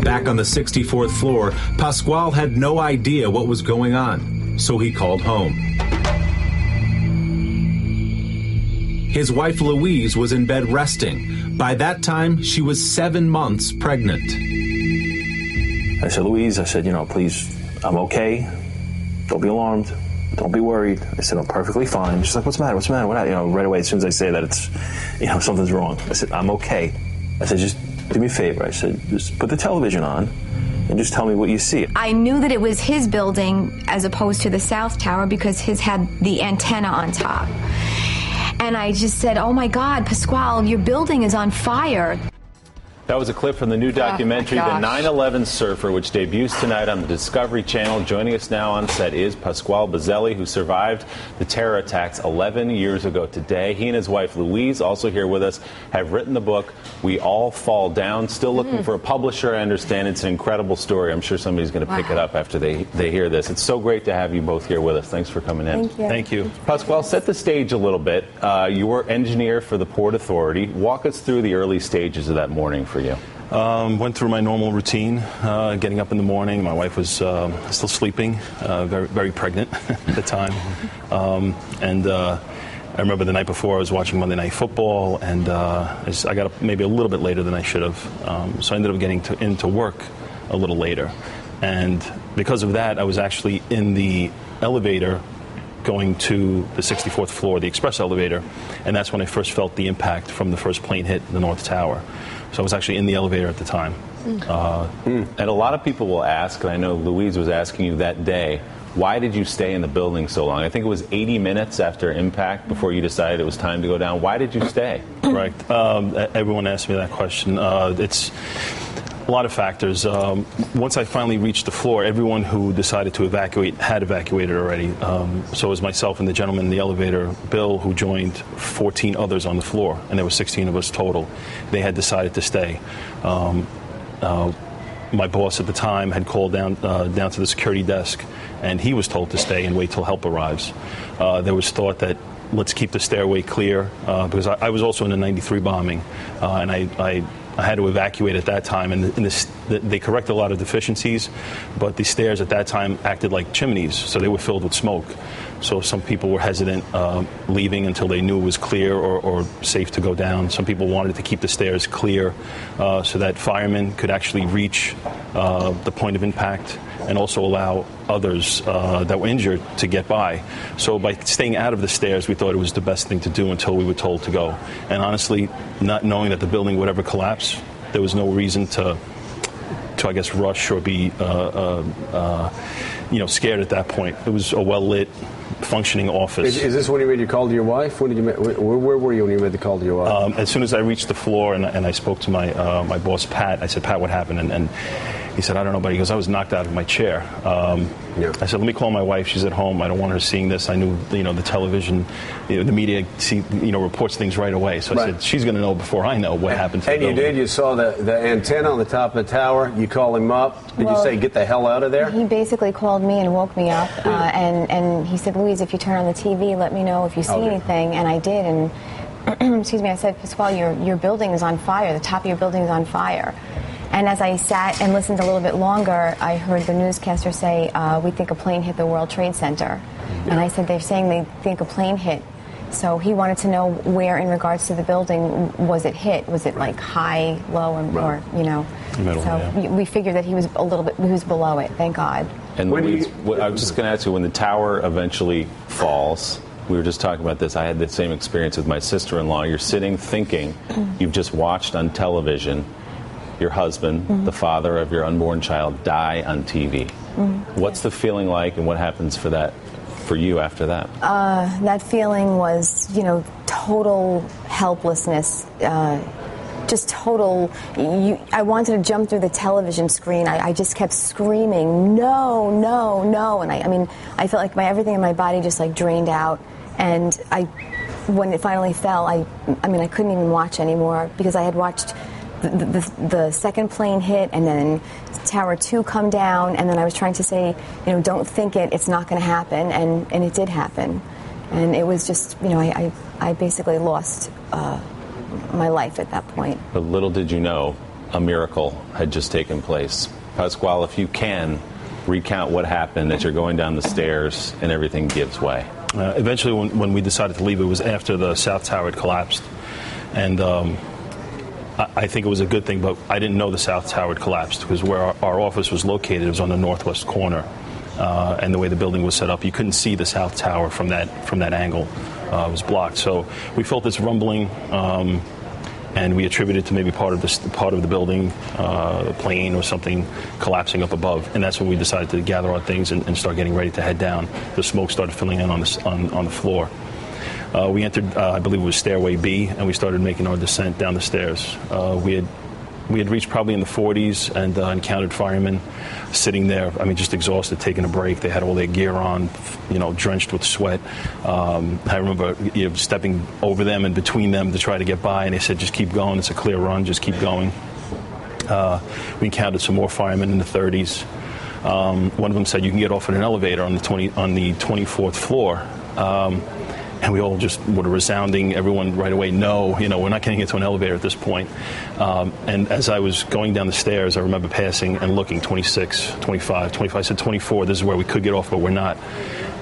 Back on the 64th floor, Pasquale had no idea what was going on, so he called home. His wife Louise was in bed resting. By that time, she was 7 months pregnant. I said, Louise, I said, please, I'm okay. Don't be alarmed. Don't be worried. I said, I'm perfectly fine. She's like, what's the matter? What's the matter? Right away, as soon as I say that, it's, something's wrong. I said, I'm okay. I said, just do me a favor. I said, just put the television on and just tell me what you see. I knew that it was his building as opposed to the South Tower because his had the antenna on top. And I just said, oh my God, Pasquale, your building is on fire. That was a clip from the new documentary, The 9/11 Surfer, which debuts tonight on the Discovery Channel. Joining us now on set is Pasquale Buzzelli, who survived the terror attacks 11 years ago today. He and his wife, Louise, also here with us, have written the book, We All Fall Down. Still looking for a publisher, I understand. It's an incredible story. I'm sure somebody's going to pick it up after they hear this. It's so great to have you both here with us. Thanks for coming in. Thank you. Thank you. Pasquale, set the stage a little bit. You were engineer for the Port Authority. Walk us through the early stages of that morning for you. Went through my normal routine, getting up in the morning. My wife was still sleeping, very, very pregnant at the time. I remember the night before I was watching Monday Night Football, and I got up maybe a little bit later than I should have. So I ended up getting into work a little later. And because of that, I was actually in the elevator going to the 64th floor, the express elevator, and that's when I first felt the impact from the first plane hit the North Tower. So I was actually in the elevator at the time. And a lot of people will ask, and I know Louise was asking you that day, why did you stay in the building so long? I think it was 80 minutes after impact before you decided it was time to go down. Why did you stay? Right. Everyone asked me that question. It's a lot of factors. Once I finally reached the floor, everyone who decided to evacuate had evacuated already. So it was myself and the gentleman in the elevator, Bill, who joined 14 others on the floor, and there were 16 of us total. They had decided to stay. My boss at the time had called down to the security desk, and he was told to stay and wait till help arrives. There was thought that let's keep the stairway clear, because I was also in the 93 bombing, and I had to evacuate at that time, and they corrected a lot of deficiencies, but the stairs at that time acted like chimneys, so they were filled with smoke. So some people were hesitant leaving until they knew it was clear or safe to go down. Some people wanted to keep the stairs clear so that firemen could actually reach the point of impact and also allow others that were injured to get by. So by staying out of the stairs, we thought it was the best thing to do until we were told to go. And honestly, not knowing that the building would ever collapse, there was no reason to I guess, rush or be scared at that point. It was a well-lit, functioning office. Is this when you made your call to your wife? When did you where were you when you made the call to your wife? As soon as I reached the floor and I spoke to my boss, Pat, I said, Pat, what happened? And he said, I don't know, but he goes, I was knocked out of my chair. I said, let me call my wife. She's at home. I don't want her seeing this. I knew, the television, the media, reports things right away. So I said, she's going to know before I know what happened to the building. And you did. You saw the antenna on the top of the tower. You call him up. Did you say, get the hell out of there? He basically called me and woke me up. And he said, Louise, if you turn on the TV, let me know if you see anything. And I did. And excuse me, I said, Pasquale, your building is on fire. The top of your building is on fire. And as I sat and listened a little bit longer, I heard the newscaster say, we think a plane hit the World Trade Center. Yeah. And I said, they're saying they think a plane hit. So he wanted to know where, in regards to the building, was it hit? Was it like high, low, or Middle, so we figured that he was he was below it, thank God. And Louise, I was just going to ask you, when the tower eventually falls, we were just talking about this, I had the same experience with my sister-in-law. You're sitting thinking, you've just watched on television your husband, the father of your unborn child, die on TV. What's the feeling like, and what happens for you after that? That feeling was, total helplessness, just total. I wanted to jump through the television screen. I just kept screaming, no, no, no, and I felt like everything in my body just like drained out, and when it finally fell, I couldn't even watch anymore because I had watched the second plane hit, and then Tower 2 come down, and then I was trying to say, don't think it's not going to happen, and it did happen. And it was just, I basically lost my life at that point. But little did you know, a miracle had just taken place. Pasquale, if you can, recount what happened as you're going down the stairs and everything gives way. Eventually, when we decided to leave, it was after the South Tower had collapsed. And I think it was a good thing, but I didn't know the South Tower had collapsed because where our office was located, it was on the northwest corner. And the way the building was set up, you couldn't see the South Tower from that angle. It was blocked. So we felt this rumbling, and we attributed it to maybe part of the building, a plane or something collapsing up above. And that's when we decided to gather our things and start getting ready to head down. The smoke started filling in on the floor. We entered, I believe it was stairway B, and we started making our descent down the stairs. We had reached probably in the 40s and encountered firemen sitting there, just exhausted, taking a break. They had all their gear on, drenched with sweat. I remember stepping over them and between them to try to get by, and they said, just keep going. It's a clear run. Just keep going. We encountered some more firemen in the 30s. One of them said, you can get off at an elevator on the 24th floor. And we all just were resounding, everyone right away, no, we're not getting into an elevator at this point. And as I was going down the stairs, I remember passing and looking, 26, 25. I said 24, this is where we could get off, but we're not.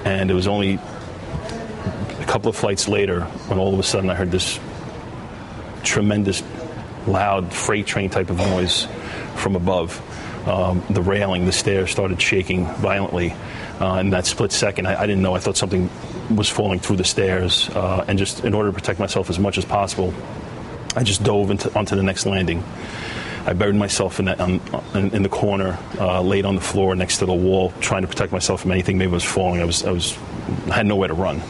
And it was only a couple of flights later when all of a sudden I heard this tremendous, loud freight train type of noise from above. The railing, the stairs started shaking violently. In that split second, I didn't know. I thought something was falling through the stairs. And just in order to protect myself as much as possible, I just dove onto the next landing. I buried myself in the corner, laid on the floor next to the wall, trying to protect myself from anything maybe was falling. I had nowhere to run.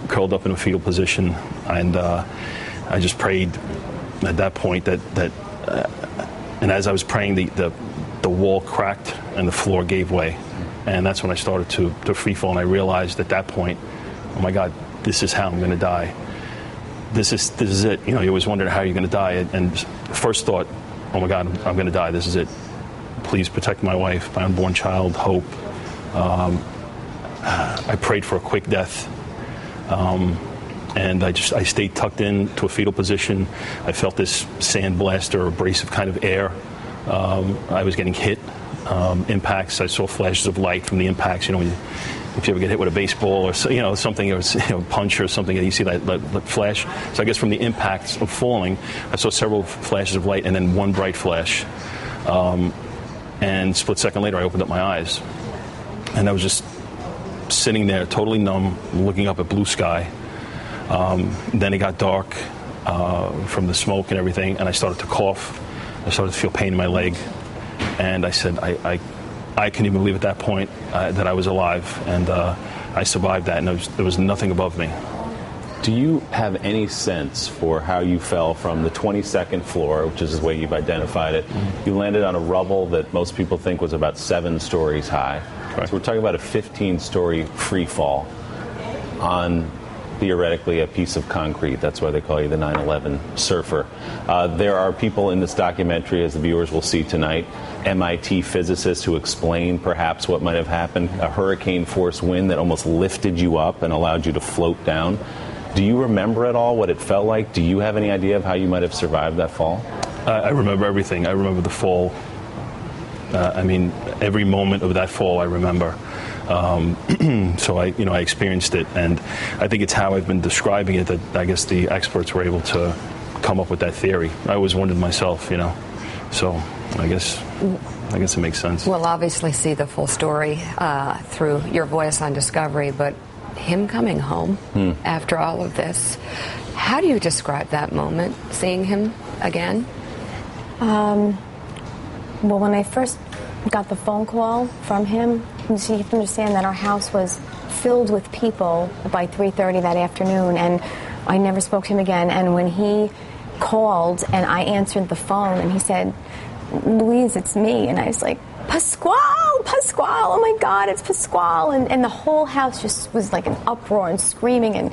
Curled up in a fetal position, and I just prayed at that point that and as I was praying, the wall cracked and the floor gave way. And that's when I started to free fall, and I realized at that point, oh my God, this is how I'm going to die. This is it. You always wondered how you're going to die. And first thought, oh my God, I'm going to die. This is it. Please protect my wife, my unborn child, Hope. I prayed for a quick death. And I stayed tucked in to a fetal position. I felt this sandblast or abrasive kind of air. I was getting hit. Impacts. I saw flashes of light from the impacts. If you ever get hit with a baseball or something, or punch or something, you see that flash. So I guess from the impacts of falling, I saw several flashes of light and then one bright flash. And split second later, I opened up my eyes, and I was just sitting there, totally numb, looking up at blue sky. Then it got dark from the smoke and everything, and I started to cough. I started to feel pain in my leg. And I said, I couldn't even believe at that point that I was alive, and I survived that, and there was nothing above me. Do you have any sense for how you fell from the 22nd floor, which is the way you've identified it? Mm-hmm. You landed on a rubble that most people think was about 7 stories high. Correct. So we're talking about a 15-story free fall on theoretically a piece of concrete. That's why they call you the 9/11 surfer. There are people in this documentary, as the viewers will see tonight, MIT physicists who explain perhaps what might have happened, a hurricane-force wind that almost lifted you up and allowed you to float down. Do you remember at all what it felt like? Do you have any idea of how you might have survived that fall? I remember everything. I remember the fall. Every moment of that fall I remember. So I experienced it, and I think it's how I've been describing it that I guess the experts were able to come up with that theory. I always wondered myself, so I guess it makes sense. We'll obviously see the full story through your voice on Discovery, but him coming home after all of this, how do you describe that moment, seeing him again? Well, when I first got the phone call from him, so you have to understand that our house was filled with people by 3:30 that afternoon, and I never spoke to him again. And when he called and I answered the phone and he said, "Louise, it's me," and I was like, Pasquale, oh my God, it's Pasquale. And the whole house just was like an uproar and screaming,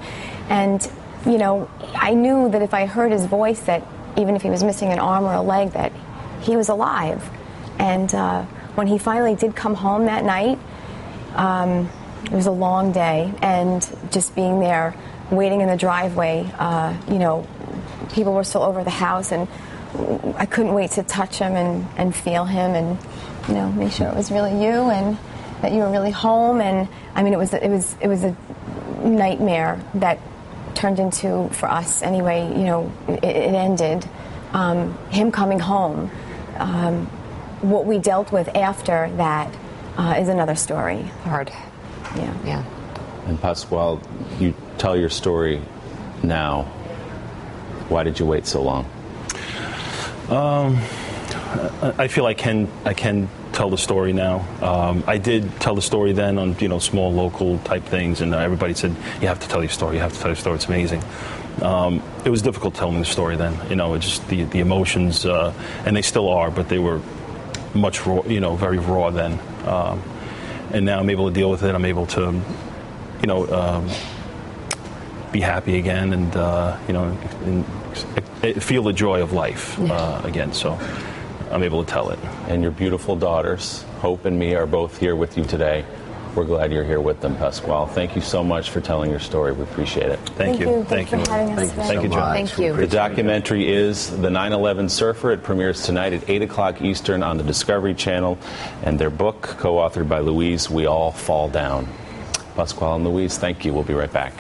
and I knew that if I heard his voice, that even if he was missing an arm or a leg, that he was alive. And when he finally did come home that night, it was a long day, and just being there, waiting in the driveway, people were still over the house, and I couldn't wait to touch him and feel him and, you know, make sure it was really you and that you were really home. And I mean, it was a nightmare that turned into, for us anyway, you know, it ended. Him coming home. What we dealt with after that is another story. Hard. Yeah. And Pasquale, you tell your story now. Why did you wait so long? I feel I can tell the story now. I did tell the story then on, you know, small local type things, and everybody said, you have to tell your story, you have to tell your story, it's amazing. It was difficult telling the story then, you know, it just the emotions, and they still are, but they were much raw, you know, very raw then. And now I'm able to deal with it, I'm able to, you know, be happy again and, you know, and feel the joy of life again, so I'm able to tell it. And your beautiful daughters, Hope and me, are both here with you today. We're glad you're here with them, Pasquale. Thank you so much for telling your story. We appreciate it. Thank you. Thank you for having us. Thank you, John. Thank you. The documentary is The 9/11 Surfer. It premieres tonight at 8 o'clock Eastern on the Discovery Channel. And their book, co-authored by Louise, We All Fall Down. Pasquale and Louise, thank you. We'll be right back.